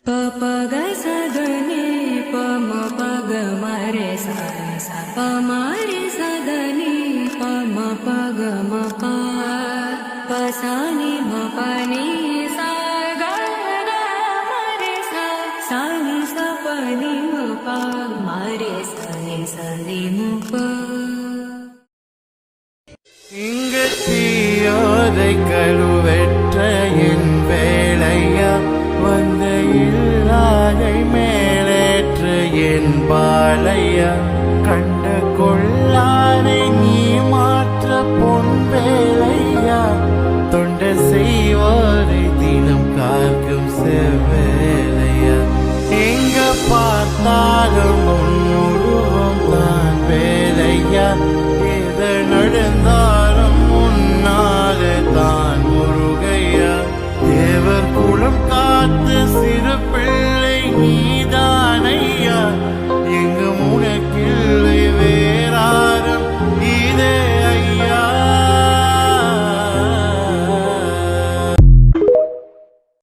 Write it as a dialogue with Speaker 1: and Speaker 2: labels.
Speaker 1: பக சதனி பம பக மரே ச பமரே சதனி பம பக மப பசானி மபனி ச கர மரே சானி சபனி மப மரே சனி சனி முப.
Speaker 2: இங்கு தீயோதை கழுவெற்ற என் வேளையா வந்த இல்லாதை மேலேற்ற என் பாலையா கண்ட கொள்ள